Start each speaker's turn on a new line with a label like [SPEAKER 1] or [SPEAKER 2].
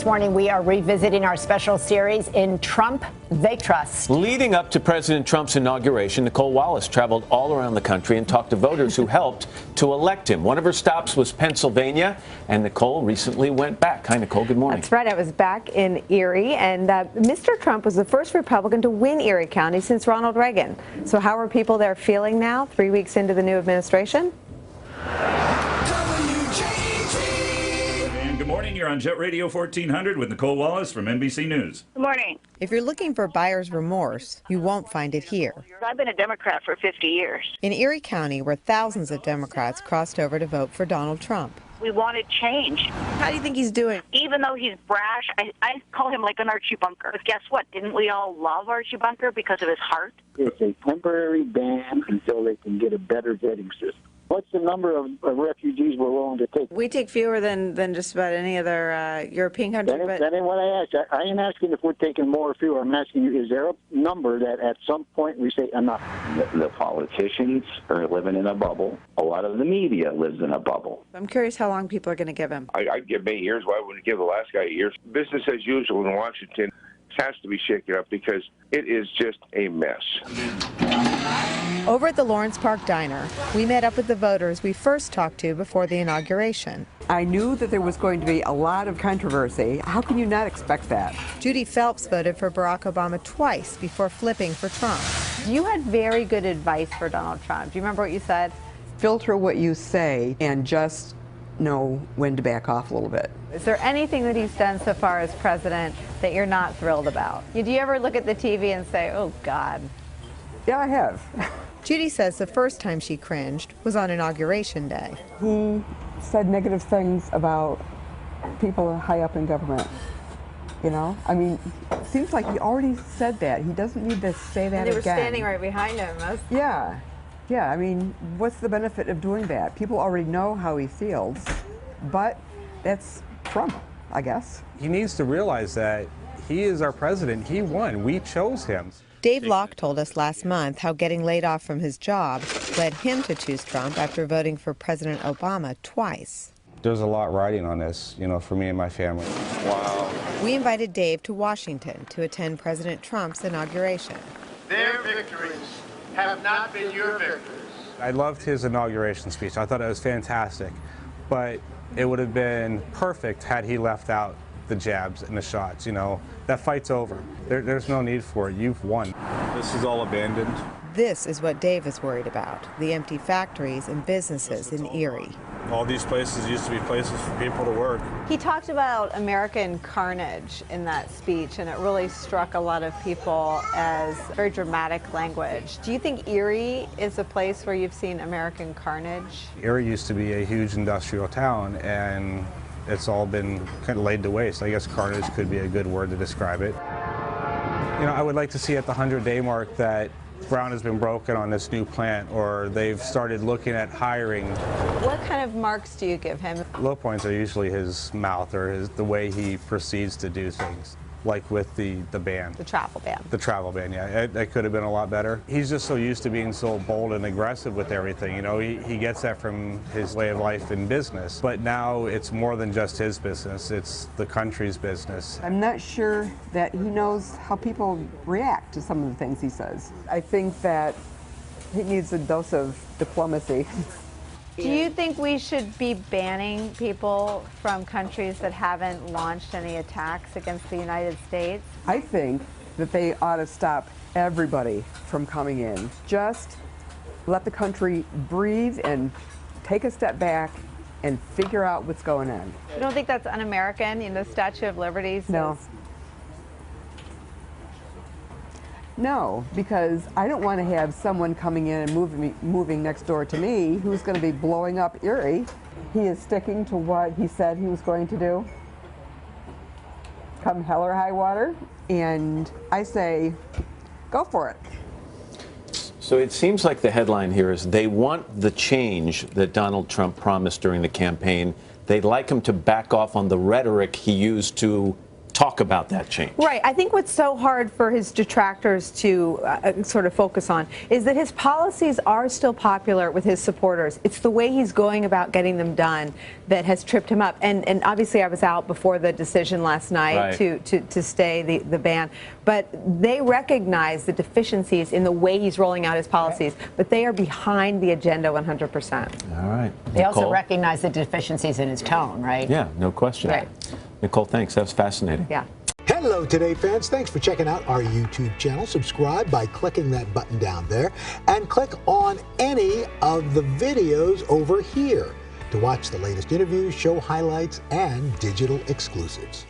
[SPEAKER 1] This morning, we are revisiting our special series In Trump, They Trust.
[SPEAKER 2] Leading up to President Trump's inauguration, Nicolle Wallace traveled all around the country and talked to voters who helped to elect him. One of her stops was Pennsylvania, and Nicolle recently went back. Hi, Nicolle. Good morning.
[SPEAKER 3] That's right. I was back in Erie, and Mr. Trump was the first Republican to win Erie County since Ronald Reagan. So how are people there feeling now, 3 weeks into the new administration?
[SPEAKER 4] Good morning. You're on Jet Radio 1400 with Nicolle Wallace from NBC News.
[SPEAKER 5] Good morning.
[SPEAKER 3] If you're looking for buyer's remorse, you won't find it here.
[SPEAKER 5] I've been a Democrat for 50 years.
[SPEAKER 3] In Erie County, where thousands of Democrats crossed over to vote for Donald Trump.
[SPEAKER 5] We wanted change.
[SPEAKER 3] How do you think he's doing?
[SPEAKER 5] Even though he's brash, I call him like an Archie Bunker. But guess what? Didn't we all love Archie Bunker because of his heart?
[SPEAKER 6] It's a temporary ban until they can get a better vetting system. What's the number of refugees we're willing to take?
[SPEAKER 3] We take fewer than just about any other European country.
[SPEAKER 6] That ain't what I asked. I ain't asking if we're taking more or fewer. I'm asking you, is there a number that at some point we say enough?
[SPEAKER 7] The politicians are living in a bubble. A lot of the media lives in a bubble.
[SPEAKER 3] I'm curious how long people are going to give him.
[SPEAKER 8] I'd give 8 years. Why wouldn't you give the last guy 8 years? Business as usual in Washington has to be shaken up because it is just a mess.
[SPEAKER 3] Over at the Lawrence Park Diner, we met up with the voters we first talked to before the inauguration.
[SPEAKER 9] I knew that there was going to be a lot of controversy. How can you not expect that?
[SPEAKER 3] Judy Phelps voted for Barack Obama twice before flipping for Trump. You had very good advice for Donald Trump. Do you remember what you said?
[SPEAKER 9] Filter what you say and just know when to back off a little bit.
[SPEAKER 3] Is there anything that he's done so far as president that you're not thrilled about? Do you ever look at the TV and say, oh, God?
[SPEAKER 9] Yeah, I have.
[SPEAKER 3] Judy says the first time she cringed was on Inauguration Day.
[SPEAKER 9] He said negative things about people high up in government. You know, I mean, it seems like he already said that. He doesn't need to say that again.
[SPEAKER 3] And they were standing right behind him.
[SPEAKER 9] Yeah. Yeah, I mean, what's the benefit of doing that? People already know how he feels, but that's Trump, I guess.
[SPEAKER 10] He needs to realize that he is our president. He won. We chose him.
[SPEAKER 3] Dave Locke told us last month how getting laid off from his job led him to choose Trump after voting for President Obama twice.
[SPEAKER 10] There's a lot riding on this, you know, for me and my family.
[SPEAKER 8] Wow.
[SPEAKER 3] We invited Dave to Washington to attend President Trump's inauguration.
[SPEAKER 11] Their victories have not been your victories.
[SPEAKER 10] I loved his inauguration speech. I thought it was fantastic, but it would have been perfect had he left out the jabs and the shots. You know, that fight's over. There's no need for it. You've won.
[SPEAKER 12] This is all abandoned.
[SPEAKER 3] This is what Dave is worried about, the empty factories and businesses in Erie.
[SPEAKER 12] All these places used to be places for people to work.
[SPEAKER 3] He talked about American carnage in that speech, and it really struck a lot of people as very dramatic language. Do you think Erie is a place where you've seen American carnage?
[SPEAKER 10] Erie used to be a huge industrial town, and it's all been kind of laid to waste. I guess carnage could be a good word to describe it. You know, I would like to see at the 100-day mark that ground has been broken on this new plant, or they've started looking at hiring.
[SPEAKER 3] What kind of marks do you give him?
[SPEAKER 10] Low points are usually his mouth or the way he proceeds to do things, like with the ban.
[SPEAKER 3] The travel ban.
[SPEAKER 10] The travel ban, yeah. That could have been a lot better. He's just so used to being so bold and aggressive with everything. You know, he gets that from his way of life in business. But now it's more than just his business. It's the country's business.
[SPEAKER 9] I'm not sure that he knows how people react to some of the things he says. I think that he needs a dose of diplomacy.
[SPEAKER 3] Do you think we should be banning people from countries that haven't launched any attacks against the United States?
[SPEAKER 9] I think that they ought to stop everybody from coming in. Just let the country breathe and take a step back and figure out what's going on.
[SPEAKER 3] You don't think that's un-American? You know, the Statue of Liberty says...
[SPEAKER 9] No. No, because I don't want to have someone coming in and moving next door to me who's going to be blowing up Erie. He is sticking to what he said he was going to do, come hell or high water, and I say, go for it.
[SPEAKER 2] So it seems like the headline here is they want the change that Donald Trump promised during the campaign. They'd like him to back off on the rhetoric he used to talk about that change.
[SPEAKER 3] Right. I think what's so hard for his detractors to sort of focus on is that his policies are still popular with his supporters. It's the way he's going about getting them done that has tripped him up. And obviously I was out before the decision last night to stay the ban. But they recognize the deficiencies in the way he's rolling out his policies, but they are behind the agenda 100%.
[SPEAKER 2] All right.
[SPEAKER 1] They also recognize the deficiencies in his tone, right?
[SPEAKER 2] Yeah, no question.
[SPEAKER 1] Right.
[SPEAKER 2] Nicolle, thanks. That was fascinating.
[SPEAKER 3] Yeah.
[SPEAKER 13] Hello, Today fans. Thanks for checking out our YouTube channel. Subscribe by clicking that button down there and click on any of the videos over here to watch the latest interviews, show highlights, and digital exclusives.